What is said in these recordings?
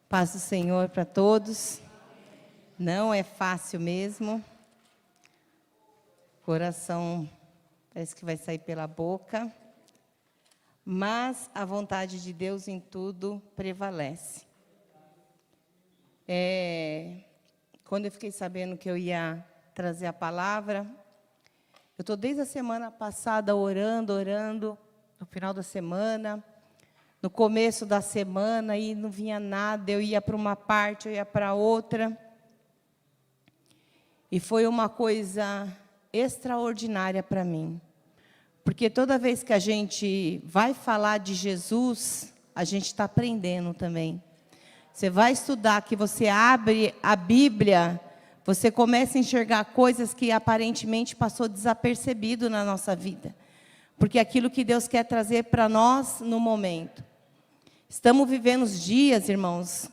Paz do Senhor para todos. Não é fácil mesmo. O coração parece que vai sair pela boca. Mas a vontade de Deus em tudo prevalece. Quando eu fiquei sabendo que eu ia trazer a palavra, eu estou desde a semana passada orando, no final da semana, no começo da semana, e não vinha nada, eu ia para uma parte, eu ia para outra. E foi uma coisa extraordinária para mim. Porque toda vez que a gente vai falar de Jesus, a gente está aprendendo também. Você vai estudar, que você abre a Bíblia, você começa a enxergar coisas que aparentemente passou desapercebido na nossa vida. Porque aquilo que Deus quer trazer para nós no momento. Estamos vivendo os dias, irmãos,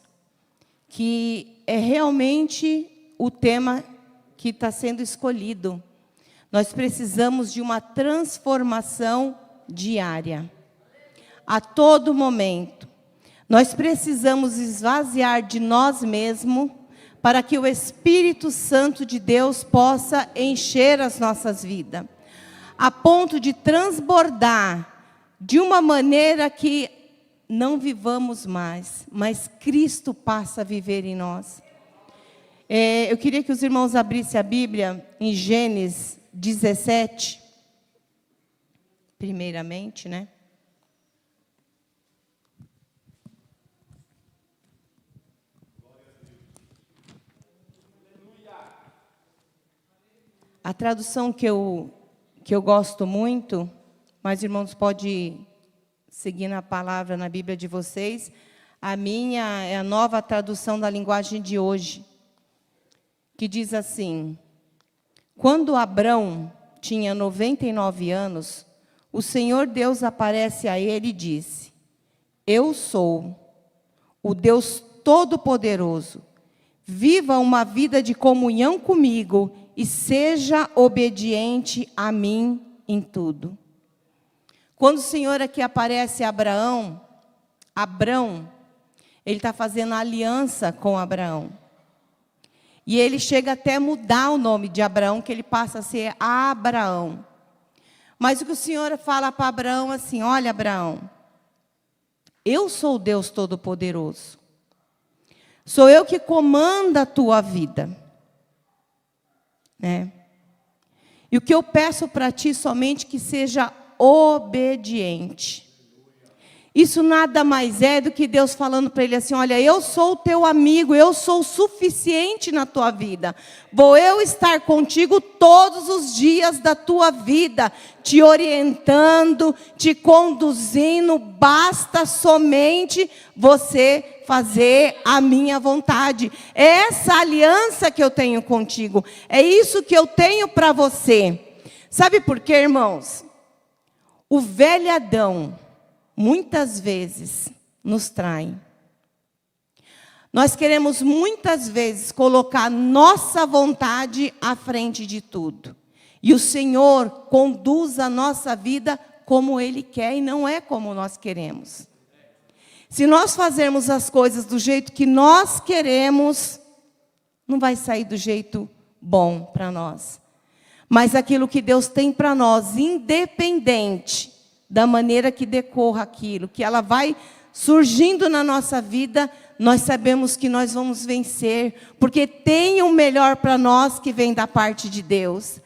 que é realmente o tema que está sendo escolhido. Nós precisamos de uma transformação diária. A todo momento. Nós precisamos esvaziar de nós mesmos para que o Espírito Santo de Deus possa encher as nossas vidas. A ponto de transbordar de uma maneira que não vivamos mais, mas Cristo passa a viver em nós. Eu queria que os irmãos abrissem a Bíblia em Gênesis 17, primeiramente, né? A tradução que eu gosto muito, mas irmãos podem seguir na palavra, na Bíblia de vocês. A minha é a nova tradução da linguagem de hoje, que diz assim: quando Abrão tinha 99 anos, o Senhor Deus aparece a ele e disse: eu sou o Deus Todo-Poderoso. Viva uma vida de comunhão comigo e seja obediente a mim em tudo. Quando o Senhor aqui aparece a Abrão, ele está fazendo aliança com Abraão. E ele chega até a mudar o nome de Abraão, que ele passa a ser Abraão. Mas o que o Senhor fala para Abraão assim: olha, Abraão, eu sou o Deus Todo-Poderoso. Sou eu que comando a tua vida. E o que eu peço para ti somente que seja obediente. Isso nada mais é do que Deus falando para ele assim: olha, eu sou o teu amigo, eu sou o suficiente na tua vida. Vou eu estar contigo todos os dias da tua vida, te orientando, te conduzindo. Basta somente você fazer a minha vontade. É essa aliança que eu tenho contigo. É isso que eu tenho para você. Sabe por quê, irmãos? O velho Adão muitas vezes nos trai. Nós queremos muitas vezes colocar nossa vontade à frente de tudo. E o Senhor conduz a nossa vida como Ele quer e não é como nós queremos. Se nós fazermos as coisas do jeito que nós queremos, não vai sair do jeito bom para nós. Mas aquilo que Deus tem para nós, independente da maneira que decorra aquilo, que ela vai surgindo na nossa vida, nós sabemos que nós vamos vencer, porque tem o melhor para nós que vem da parte de Deus.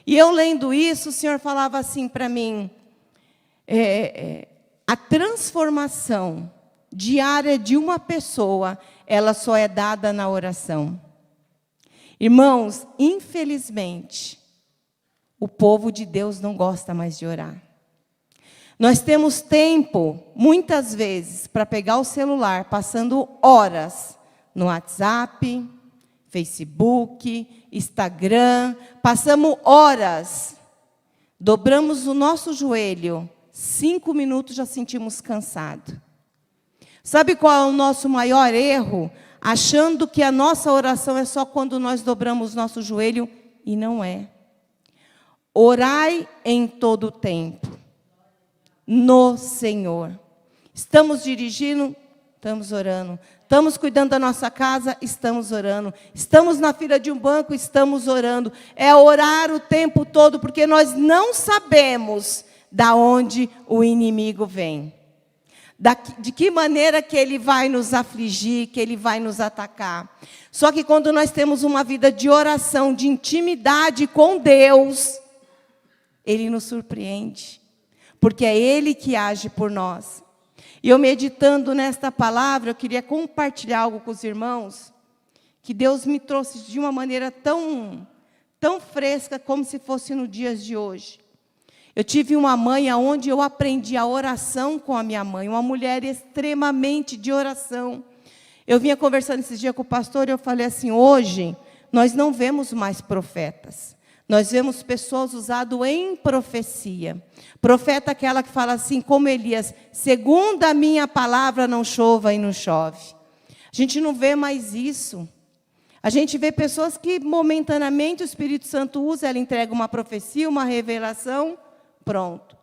E eu lendo isso, o Senhor falava assim para mim: a transformação diária de uma pessoa, ela só é dada na oração. Irmãos, infelizmente, o povo de Deus não gosta mais de orar. Nós temos tempo, muitas vezes, para pegar o celular, passando horas no WhatsApp, Facebook, Instagram. Passamos horas, dobramos o nosso joelho, 5 minutos já sentimos cansado. Sabe qual é o nosso maior erro? Achando que a nossa oração é só quando nós dobramos nosso joelho, e não é. Orai em todo o tempo. No Senhor. Estamos dirigindo? Estamos orando. Estamos cuidando da nossa casa, estamos orando. Estamos na fila de um banco, estamos orando. É orar o tempo todo, porque nós não sabemos da onde o inimigo vem. De que maneira que ele vai nos afligir, que ele vai nos atacar. Só que quando nós temos uma vida de oração, de intimidade com Deus, ele nos surpreende. Porque é ele que age por nós. E eu meditando nesta palavra, eu queria compartilhar algo com os irmãos, que Deus me trouxe de uma maneira tão fresca, como se fosse nos dias de hoje. Eu tive uma mãe onde eu aprendi a oração com a minha mãe, uma mulher extremamente de oração. Eu vinha conversando esses dias com o pastor e eu falei assim, hoje nós não vemos mais profetas. Nós vemos pessoas usadas em profecia. Profeta aquela que fala assim, como Elias, segundo a minha palavra não chova e não chove. A gente não vê mais isso. A gente vê pessoas que momentaneamente o Espírito Santo usa, ela entrega uma profecia, uma revelação, pronto.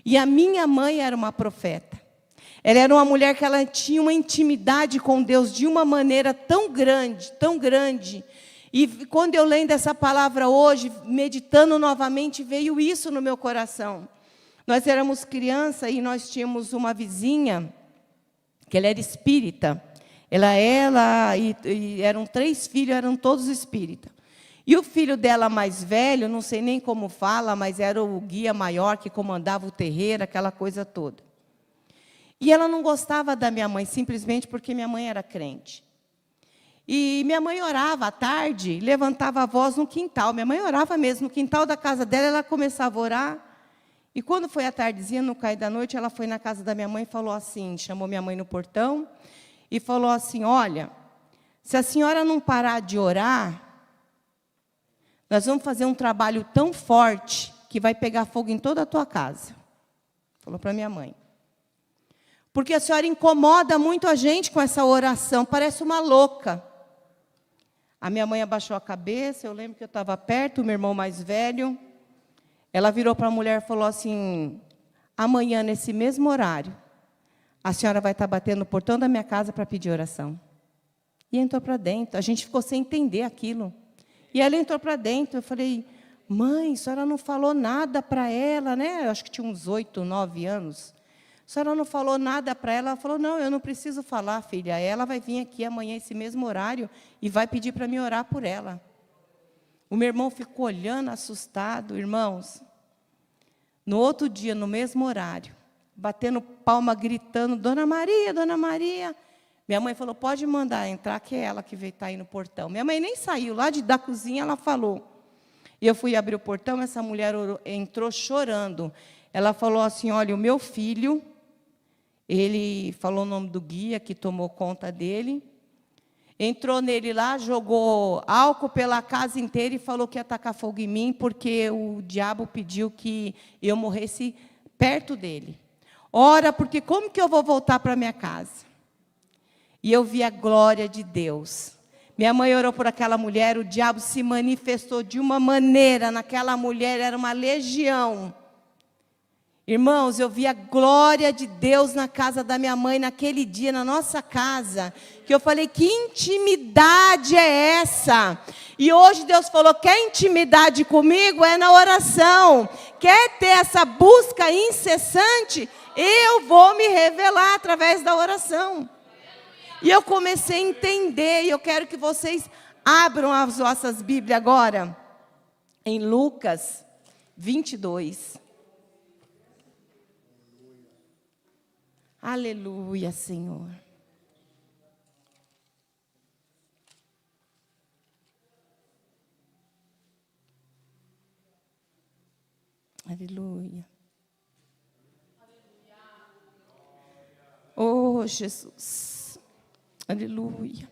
E a minha mãe era uma profeta. Ela era uma mulher que ela tinha uma intimidade com Deus de uma maneira tão grande, tão grande. E quando eu lendo essa palavra hoje, meditando novamente, veio isso no meu coração. Nós éramos criança e nós tínhamos uma vizinha, que ela era espírita. Ela e eram 3 filhos, eram todos espíritas. E o filho dela mais velho, não sei nem como fala, mas era o guia maior que comandava o terreiro, aquela coisa toda. E ela não gostava da minha mãe, simplesmente porque minha mãe era crente. E minha mãe orava à tarde, levantava a voz no quintal. Minha mãe orava mesmo, no quintal da casa dela, ela começava a orar. E quando foi à tardezinha, no cair da noite, ela foi na casa da minha mãe e falou assim, chamou minha mãe no portão, e falou assim, olha, se a senhora não parar de orar, nós vamos fazer um trabalho tão forte que vai pegar fogo em toda a tua casa. Falou para minha mãe. Porque a senhora incomoda muito a gente com essa oração, parece uma louca. A minha mãe abaixou a cabeça, eu lembro que eu estava perto, o meu irmão mais velho. Ela virou para a mulher e falou assim, amanhã, nesse mesmo horário, a senhora vai estar batendo no portão da minha casa para pedir oração. E entrou para dentro. A gente ficou sem entender aquilo. E ela entrou para dentro. Eu falei, mãe, a senhora não falou nada para ela, né? Eu acho que tinha uns 8, 9 anos. A senhora não falou nada para ela? Ela falou, não, eu não preciso falar, filha. Ela vai vir aqui amanhã, esse mesmo horário, e vai pedir para mim orar por ela. O meu irmão ficou olhando, assustado. Irmãos, no outro dia, no mesmo horário, batendo palma, gritando, Dona Maria, Dona Maria. Minha mãe falou, pode mandar entrar, que é ela que veio estar aí no portão. Minha mãe nem saiu, lá da cozinha ela falou. E eu fui abrir o portão, essa mulher entrou chorando. Ela falou assim, olha, o meu filho, ele falou o nome do guia que tomou conta dele, entrou nele lá, jogou álcool pela casa inteira e falou que ia tacar fogo em mim, porque o diabo pediu que eu morresse perto dele. Ora, porque como que eu vou voltar para minha casa? E eu vi a glória de Deus. Minha mãe orou por aquela mulher, o diabo se manifestou de uma maneira naquela mulher, era uma legião. Irmãos, eu vi a glória de Deus na casa da minha mãe, naquele dia, na nossa casa, que eu falei, que intimidade é essa? E hoje Deus falou, quer intimidade comigo? É na oração. Quer ter essa busca incessante? Eu vou me revelar através da oração. E eu comecei a entender, e eu quero que vocês abram as vossas Bíblias agora, em Lucas 22. Aleluia, Senhor. Aleluia. Oh, Jesus. Aleluia.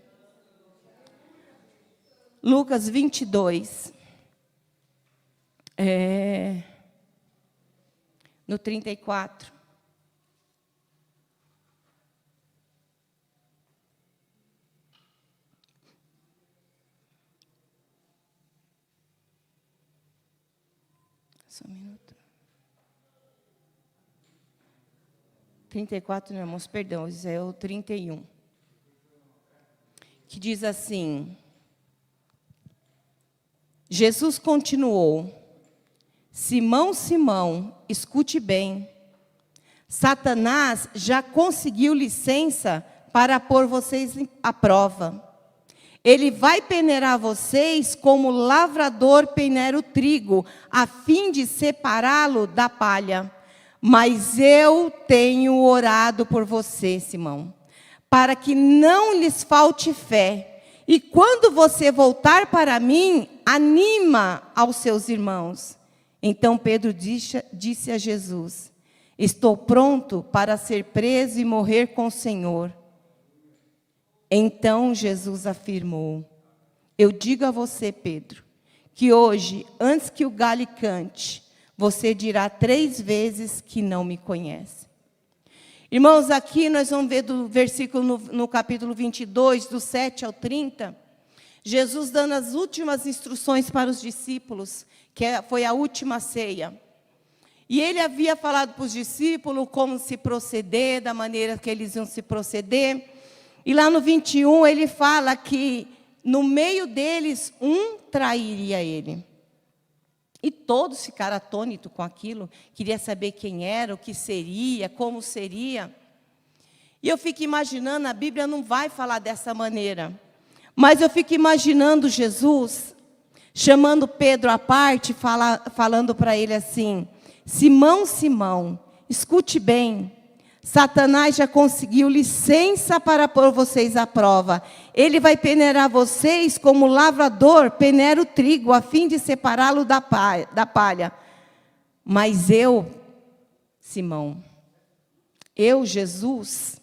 Lucas 22. No 34. Só um minuto. 34, não, irmãos, perdão, isso é o 31. que diz assim: Jesus continuou: Simão, Simão, escute bem. Satanás já conseguiu licença para pôr vocês à prova. Ele vai peneirar vocês como o lavrador peneira o trigo, a fim de separá-lo da palha. Mas eu tenho orado por você, Simão, para que não lhes falte fé. E quando você voltar para mim, anima aos seus irmãos. Então Pedro disse a Jesus: estou pronto para ser preso e morrer com o Senhor. Então Jesus afirmou: eu digo a você, Pedro, que hoje, antes que o galho cante, você dirá 3 vezes que não me conhece. Irmãos, aqui nós vamos ver do versículo no capítulo 22, do 7 ao 30, Jesus dando as últimas instruções para os discípulos, foi a última ceia. E ele havia falado para os discípulos como se proceder, da maneira que eles iam se proceder. E lá no 21 ele fala que no meio deles um trairia ele. E todos ficaram atônitos com aquilo, queria saber quem era, o que seria, como seria. E eu fico imaginando, a Bíblia não vai falar dessa maneira, mas eu fico imaginando Jesus chamando Pedro à parte, falando para ele assim: Simão, Simão, escute bem. Satanás já conseguiu licença para pôr vocês à prova. Ele vai peneirar vocês como o lavrador peneira o trigo, a fim de separá-lo da palha. Mas eu, Simão, eu, Jesus,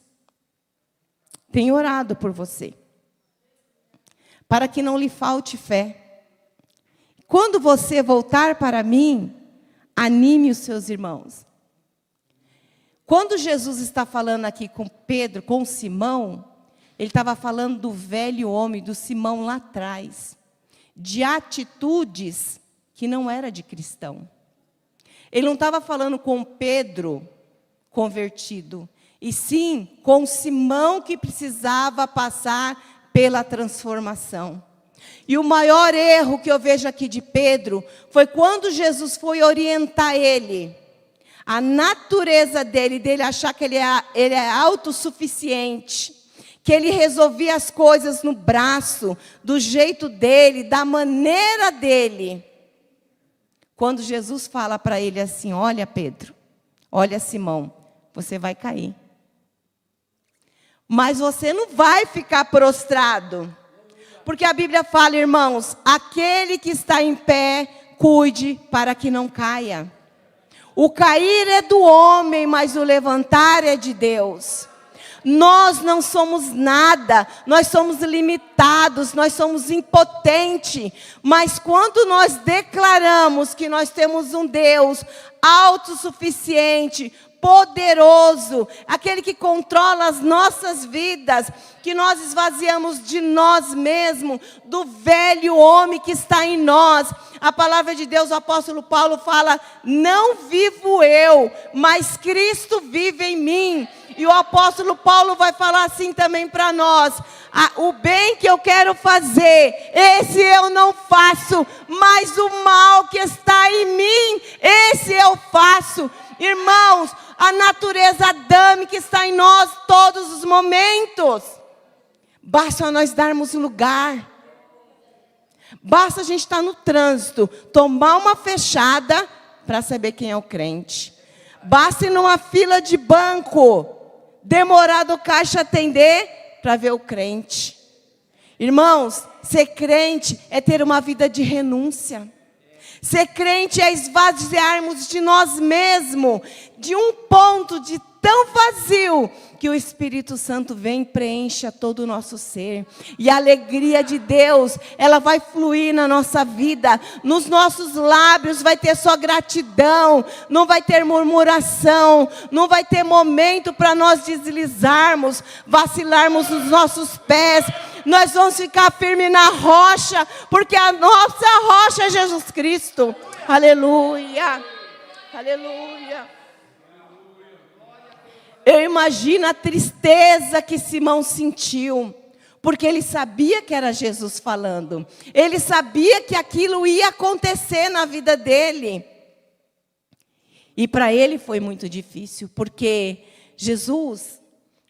tenho orado por você, para que não lhe falte fé. Quando você voltar para mim, anime os seus irmãos. Quando Jesus está falando aqui com Pedro, com Simão, ele estava falando do velho homem, do Simão lá atrás, de atitudes que não era de cristão. Ele não estava falando com Pedro convertido, e sim com Simão que precisava passar pela transformação. E o maior erro que eu vejo aqui de Pedro foi quando Jesus foi orientar ele. A natureza dele achar que ele é autossuficiente, que ele resolvia as coisas no braço, do jeito dele, da maneira dele. Quando Jesus fala para ele assim: olha Pedro, olha Simão, você vai cair. Mas você não vai ficar prostrado. Porque a Bíblia fala, irmãos, aquele que está em pé, cuide para que não caia. O cair é do homem, mas o levantar é de Deus. Nós não somos nada, nós somos limitados, nós somos impotentes. Mas quando nós declaramos que nós temos um Deus autossuficiente, poderoso, aquele que controla as nossas vidas, que nós esvaziamos de nós mesmos, do velho homem que está em nós. A palavra de Deus, o apóstolo Paulo fala: não vivo eu, mas Cristo vive em mim. E o apóstolo Paulo vai falar assim também para nós: o bem que eu quero fazer, esse eu não faço, mas o mal que está em mim, esse eu faço. Irmãos, a natureza adâmica está em nós todos os momentos. Basta nós darmos lugar. Basta a gente estar no trânsito, tomar uma fechada para saber quem é o crente. Basta ir numa fila de banco, demorar do caixa atender para ver o crente. Irmãos, ser crente é ter uma vida de renúncia. Ser crente é esvaziarmos de nós mesmos, de um ponto de tão vazio, que o Espírito Santo vem e preenche todo o nosso ser. E a alegria de Deus, ela vai fluir na nossa vida. Nos nossos lábios vai ter só gratidão, não vai ter murmuração, não vai ter momento para nós deslizarmos, vacilarmos os nossos pés. Nós vamos ficar firmes na rocha, porque a nossa rocha é Jesus Cristo. Aleluia, aleluia. Eu imagino a tristeza que Simão sentiu, porque ele sabia que era Jesus falando. Ele sabia que aquilo ia acontecer na vida dele. E para ele foi muito difícil, porque Jesus,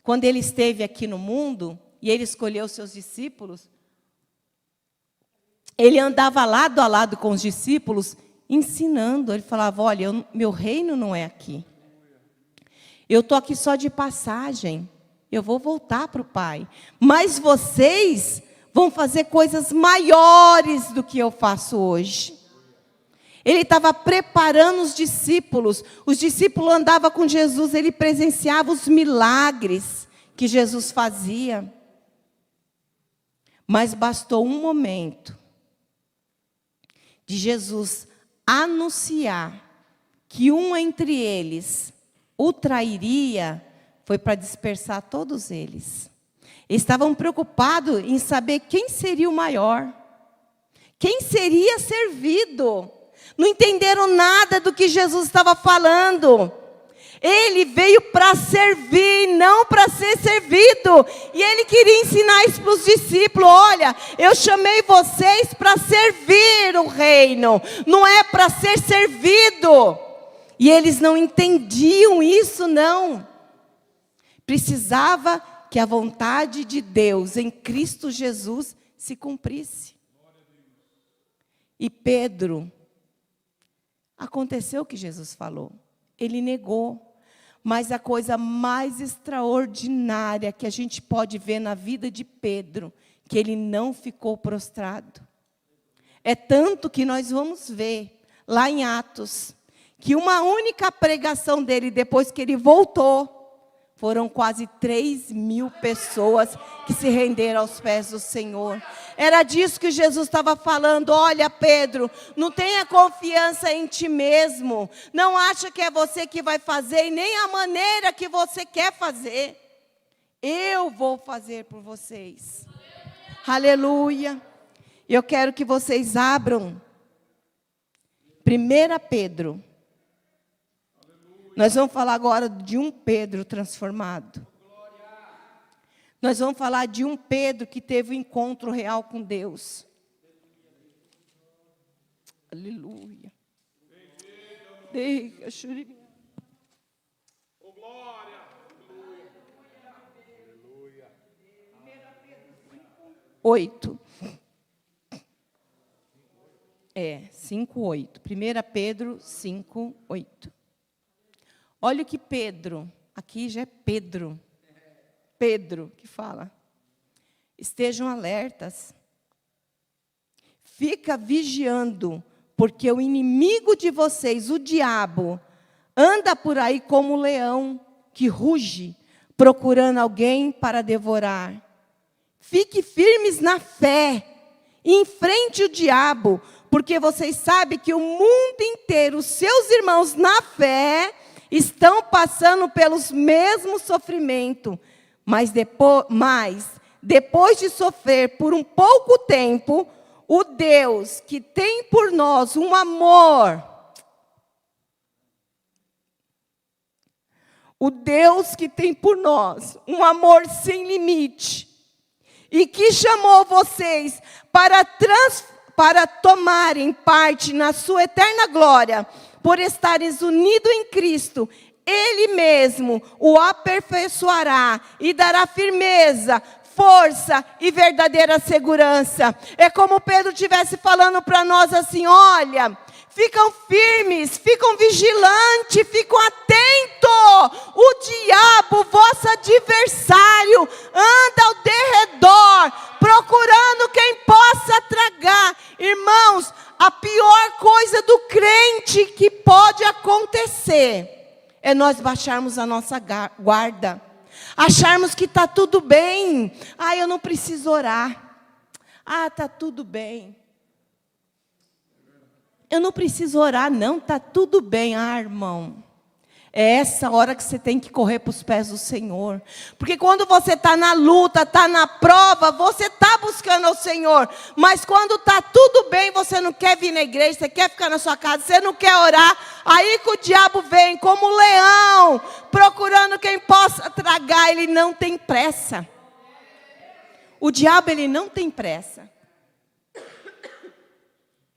quando ele esteve aqui no mundo, e ele escolheu seus discípulos, ele andava lado a lado com os discípulos, ensinando. Ele falava, olha, meu reino não é aqui. Eu estou aqui só de passagem. Eu vou voltar para o Pai. Mas vocês vão fazer coisas maiores do que eu faço hoje. Ele estava preparando os discípulos. Os discípulos andavam com Jesus. Ele presenciava os milagres que Jesus fazia. Mas bastou um momento de Jesus anunciar que um entre eles o trairia, foi para dispersar todos eles. Eles estavam preocupados em saber quem seria o maior, quem seria servido. Não entenderam nada do que Jesus estava falando. Ele veio para servir, não para ser servido. E ele queria ensinar isso para os discípulos. Olha, eu chamei vocês para servir o reino, não é para ser servido. E eles não entendiam isso, não. Precisava que a vontade de Deus em Cristo Jesus se cumprisse. E Pedro, aconteceu o que Jesus falou. Ele negou. Mas a coisa mais extraordinária que a gente pode ver na vida de Pedro, que ele não ficou prostrado. É tanto que nós vamos ver lá em Atos, que uma única pregação dele, depois que ele voltou, foram quase 3.000 pessoas que se renderam aos pés do Senhor. Era disso que Jesus estava falando. Olha, Pedro, não tenha confiança em ti mesmo. Não acha que é você que vai fazer e nem a maneira que você quer fazer. Eu vou fazer por vocês. Aleluia. Eu quero que vocês abram 1 Pedro. Nós vamos falar agora de um Pedro transformado. Nós vamos falar de um Pedro que teve um encontro real com Deus. Aleluia. Deixa eu... 8. 5:8. 1 Pedro 5:8. Olha o que Pedro, aqui já é Pedro que fala. Estejam alertas. Fica vigiando, porque o inimigo de vocês, o diabo, anda por aí como um leão que ruge, procurando alguém para devorar. Fique firmes na fé, e enfrente o diabo, porque vocês sabem que o mundo inteiro, os seus irmãos na fé, estão passando pelos mesmos sofrimentos, mas depois de sofrer por um pouco tempo, o Deus que tem por nós um amor, o Deus que tem por nós um amor sem limite, e que chamou vocês para tomarem parte na sua eterna glória, por estares unidos em Cristo, Ele mesmo o aperfeiçoará e dará firmeza, força e verdadeira segurança. É como Pedro estivesse falando para nós assim, olha, ficam firmes, ficam vigilantes, ficam atentos. O diabo, vosso adversário, anda ao derredor, procurando quem possa tragar. Irmãos, a pior coisa do crente que pode acontecer é nós baixarmos a nossa guarda, acharmos que está tudo bem. Eu não preciso orar. Está tudo bem. Eu não preciso orar, não, está tudo bem. Irmão, é essa hora que você tem que correr para os pés do Senhor. Porque quando você está na luta, está na prova, você está buscando ao Senhor. Mas quando está tudo bem, você não quer vir na igreja, você quer ficar na sua casa, você não quer orar. Aí que o diabo vem como um leão, procurando quem possa tragar. Ele não tem pressa. O diabo, ele não tem pressa.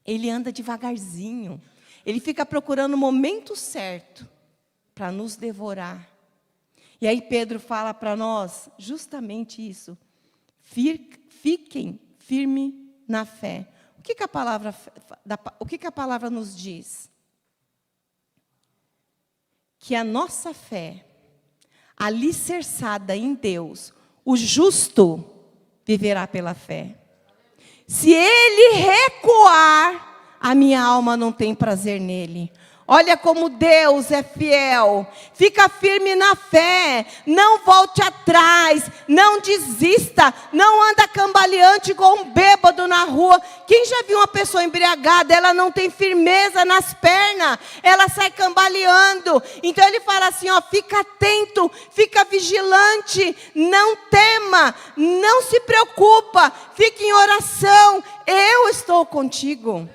Ele anda devagarzinho. Ele fica procurando o momento certo para nos devorar. E aí Pedro fala para nós justamente isso. Fiquem firmes na fé. O que a palavra nos diz? Que a nossa fé, alicerçada em Deus, o justo viverá pela fé. Se ele recuar, a minha alma não tem prazer nele. Olha como Deus é fiel. Fica firme na fé. Não volte atrás. Não desista. Não anda cambaleante igual um bêbado na rua. Quem já viu uma pessoa embriagada? Ela não tem firmeza nas pernas. Ela sai cambaleando. Então ele fala assim, ó, fica atento. Fica vigilante. Não tema. Não se preocupa. Fique em oração. Eu estou contigo.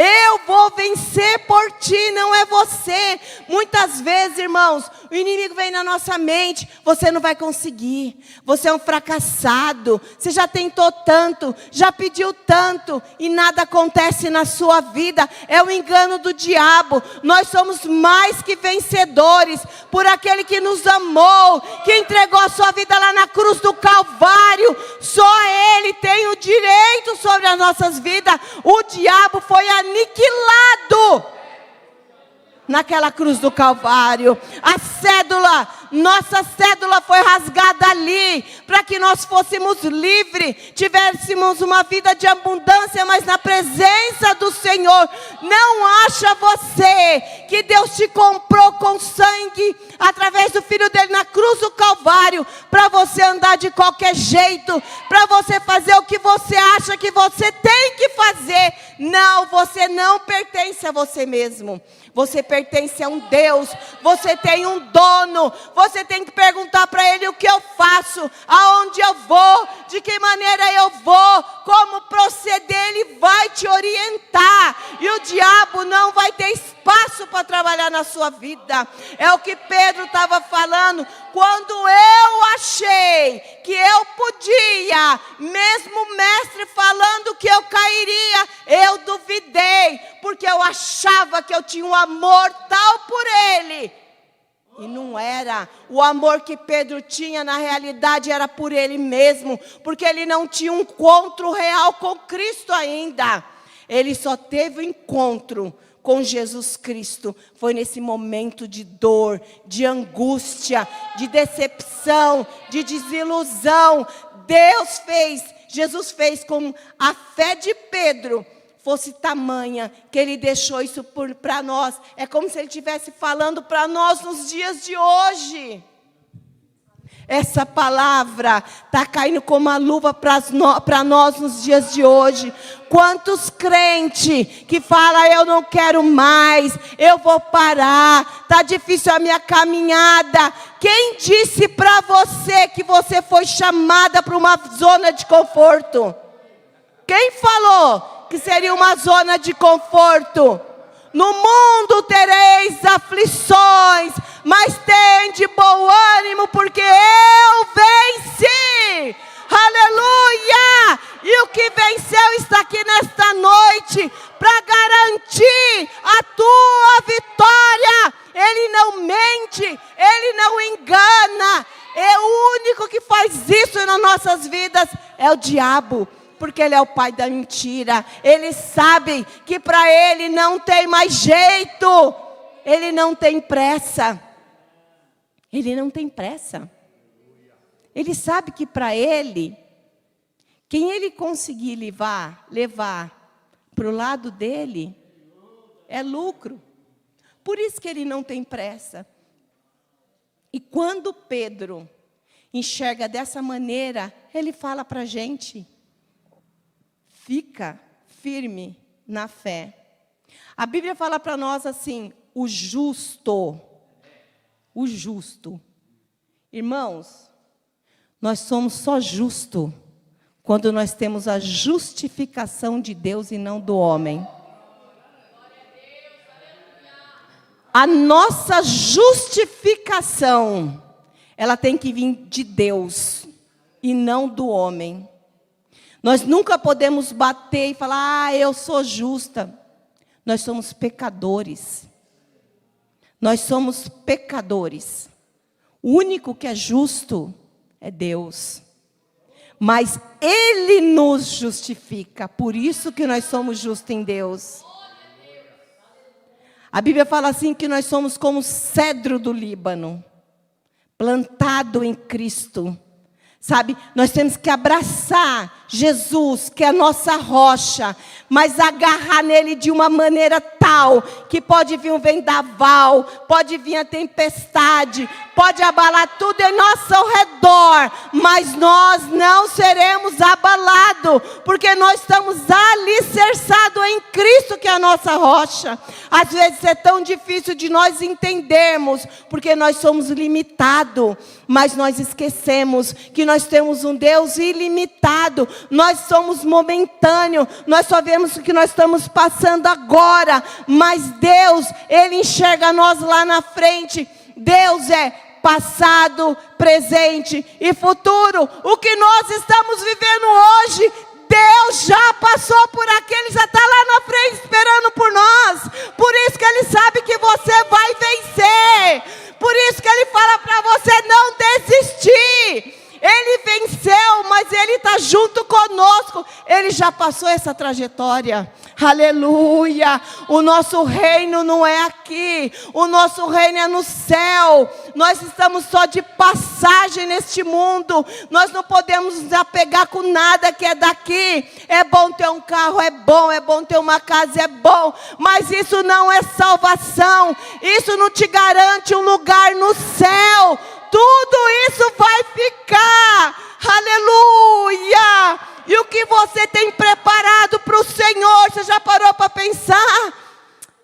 Eu vou vencer por ti, não é você. Muitas vezes, irmãos, o inimigo vem na nossa mente. Você não vai conseguir. Você é um fracassado. Você já tentou tanto, já pediu tanto e nada acontece na sua vida. É o engano do diabo. Nós somos mais que vencedores por aquele que nos amou, que entregou a sua vida lá na cruz do Calvário. Só Ele tem o direito sobre as nossas vidas. O diabo foi aniquilado naquela cruz do Calvário. A cédula, nossa cédula foi rasgada ali, para que nós fôssemos livres, tivéssemos uma vida de abundância, mas na presença do Senhor. Não acha você que Deus te comprou com sangue, através do Filho dele na cruz do Calvário, para você andar de qualquer jeito, para você fazer o que você acha que você tem que fazer. Não, você não pertence a você mesmo. Você pertence a um Deus, você tem um dono, você tem que perguntar para Ele o que eu faço, aonde eu vou, de que maneira eu vou, como proceder, Ele vai te orientar. E o diabo não vai ter espaço para trabalhar na sua vida. É o que Pedro estava falando. Quando eu achei que eu podia, mesmo o mestre falando que eu cairia, eu duvidei, porque eu achava que eu tinha um amor tal por ele. E não era. O amor que Pedro tinha, na realidade, era por ele mesmo, porque ele não tinha um encontro real com Cristo ainda. Ele só teve o encontro com Jesus Cristo. Foi nesse momento de dor, de angústia, de decepção, de desilusão. Jesus fez com a fé de Pedro fosse tamanha, que ele deixou isso para nós. É como se ele estivesse falando para nós nos dias de hoje. Essa palavra está caindo como uma luva para nós nos dias de hoje. Quantos crentes que falam, eu não quero mais, eu vou parar, está difícil a minha caminhada. Quem disse para você que você foi chamada para uma zona de conforto? Quem falou que seria uma zona de conforto? No mundo tereis aflições, mas tende bom ânimo, porque eu venci. Aleluia! E o que venceu está aqui nesta noite para garantir a tua vitória. Ele não mente, ele não engana. É o único que faz isso nas nossas vidas é o diabo. Porque ele é o pai da mentira. Ele sabe que para ele não tem mais jeito. Ele não tem pressa. Ele não tem pressa. Ele sabe que para ele, quem ele conseguir levar para o lado dele, é lucro. Por isso que ele não tem pressa. E quando Pedro enxerga dessa maneira, ele fala para a gente: fica firme na fé. A Bíblia fala para nós assim, o justo. Irmãos, nós somos só justos quando nós temos a justificação de Deus e não do homem. A nossa justificação, ela tem que vir de Deus. e não do homem. Nós nunca podemos bater e falar, eu sou justa. Nós somos pecadores. Nós somos pecadores. O único que é justo é Deus. Mas Ele nos justifica. Por isso que nós somos justos em Deus. A Bíblia fala assim que nós somos como o cedro do Líbano, plantado em Cristo. Sabe, nós temos que abraçar Jesus, que é a nossa rocha, mas agarrar nele de uma maneira tal, que pode vir um vendaval, pode vir a tempestade, pode abalar tudo em nosso redor, mas nós não seremos abalados, porque nós estamos alicerçados em Cristo, que é a nossa rocha. Às vezes é tão difícil de nós entendermos, porque nós somos limitados, mas nós esquecemos que nós temos um Deus ilimitado. Nós somos momentâneos, nós só vemos o que nós estamos passando agora, mas Deus, Ele enxerga nós lá na frente. Deus é passado, presente e futuro. O que nós estamos vivendo hoje, Deus já passou por aquele, já está lá na frente esperando por nós. Por isso que Ele sabe que você vai vencer. Por isso que Ele fala para você não desistir. Ele venceu, mas Ele está junto conosco. Ele já passou essa trajetória. Aleluia. O nosso reino não é aqui. O nosso reino é no céu. Nós estamos só de passagem neste mundo. Nós não podemos nos apegar com nada que é daqui. É bom ter um carro, é bom ter uma casa, é bom. Mas isso não é salvação. Isso não te garante um lugar no céu. Tudo isso vai ficar. Aleluia. E o que você tem preparado para o Senhor? Você já parou para pensar?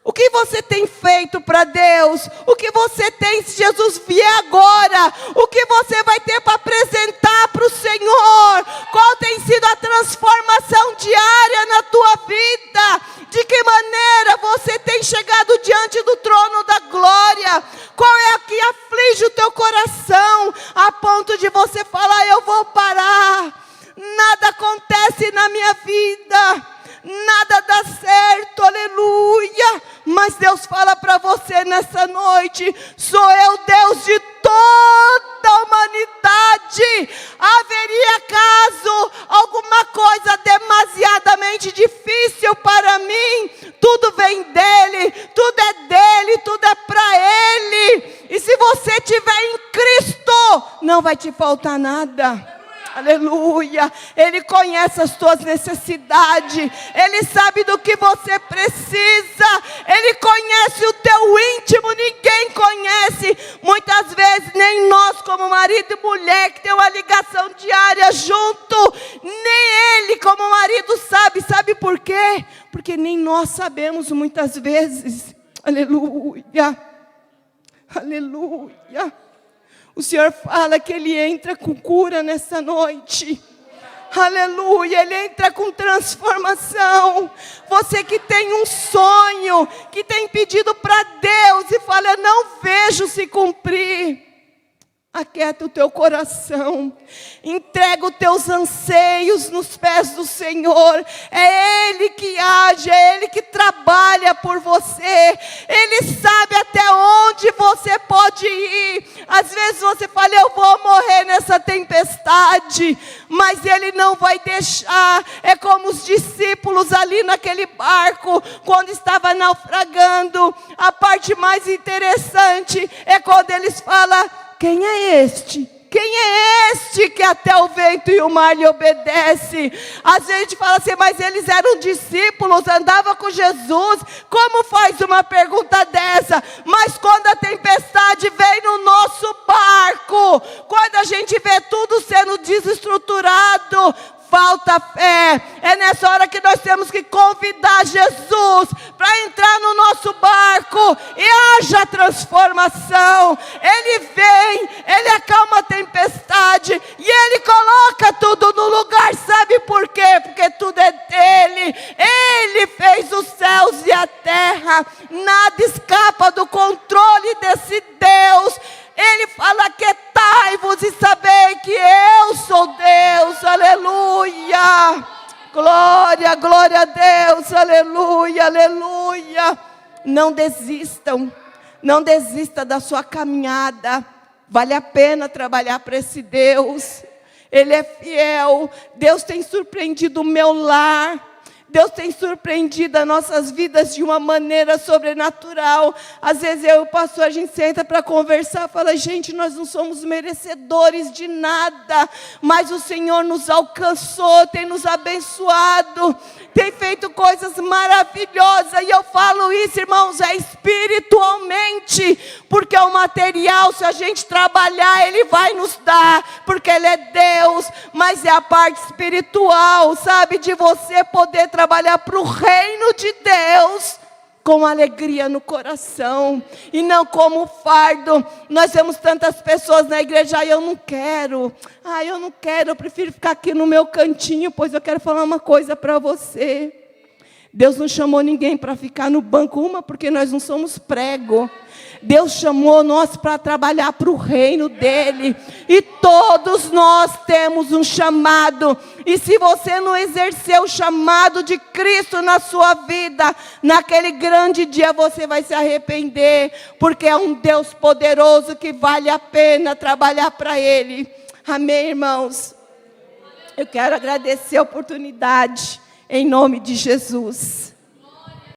O que você tem feito para Deus? O que você tem, se Jesus vier agora? O que você vai ter para apresentar para o Senhor? Qual tem sido a transformação diária na tua vida? De que maneira você tem chegado diante do trono da glória? Qual é a que aflige o teu coração? A ponto de você falar, eu vou parar. Nada acontece na minha vida. Nada dá certo, aleluia. Mas Deus fala para você nessa noite, sou eu Deus de toda a humanidade. Haveria acaso alguma coisa demasiadamente difícil para mim? Tudo vem dele, tudo é para ele. E se você estiver em Cristo, não vai te faltar nada. Aleluia. Ele conhece as tuas necessidades. Ele sabe do que você precisa. Ele conhece o teu íntimo. Ninguém conhece. Muitas vezes nem nós como marido e mulher que tem uma ligação diária junto, nem ele como marido sabe. Sabe por quê? Porque nem nós sabemos muitas vezes. Aleluia. Aleluia. O Senhor fala que Ele entra com cura nessa noite. Aleluia, Ele entra com transformação. Você que tem um sonho, que tem pedido para Deus e fala, eu não vejo se cumprir. Aquieta o teu coração, entrega os teus anseios nos pés do Senhor. É Ele que age, é Ele que trabalha por você. Ele sabe até onde você pode ir. Às vezes você fala, eu vou morrer nessa tempestade, mas Ele não vai deixar. É como os discípulos ali naquele barco, quando estava naufragando. A parte mais interessante é quando eles falam, quem é este? Quem é este que até o vento e o mar lhe obedece? Às vezes a gente fala assim, mas eles eram discípulos, andavam com Jesus. Como faz uma pergunta dessa? Mas quando a tempestade vem no nosso barco, quando a gente vê tudo sendo desestruturado, falta fé. É nessa hora que nós temos que convidar Jesus para entrar no nosso barco e haja transformação. Ele vem, Ele acalma a tempestade e Ele coloca tudo no lugar. Sabe por quê? Porque tudo é dele. Ele fez os céus e a terra. Nada escapa do controle desse Deus. Ele fala, aquietai-vos e sabei que eu sou Deus. glória a Deus, aleluia, aleluia. Não desistam, não desista da sua caminhada. Vale a pena trabalhar para esse Deus. Ele é fiel. Deus tem surpreendido o meu lar. Deus tem surpreendido as nossas vidas de uma maneira sobrenatural. Às vezes eu e o pastor, a gente senta para conversar, fala, gente, nós não somos merecedores de nada, mas o Senhor nos alcançou, tem nos abençoado, tem feito coisas maravilhosas. E eu falo isso, irmãos, é espiritualmente, porque o material, se a gente trabalhar, Ele vai nos dar, porque Ele é Deus, mas é a parte espiritual, sabe, de você poder trabalhar para o reino de Deus com alegria no coração e não como fardo. Nós vemos tantas pessoas na igreja, eu não quero, eu prefiro ficar aqui no meu cantinho, pois eu quero falar uma coisa para você. Deus não chamou ninguém para ficar no banco, porque nós não somos prego. Deus chamou nós para trabalhar para o reino dEle. E todos nós temos um chamado. E se você não exercer o chamado de Cristo na sua vida, naquele grande dia você vai se arrepender. Porque é um Deus poderoso que vale a pena trabalhar para Ele. Amém, irmãos? Eu quero agradecer a oportunidade. Em nome de Jesus.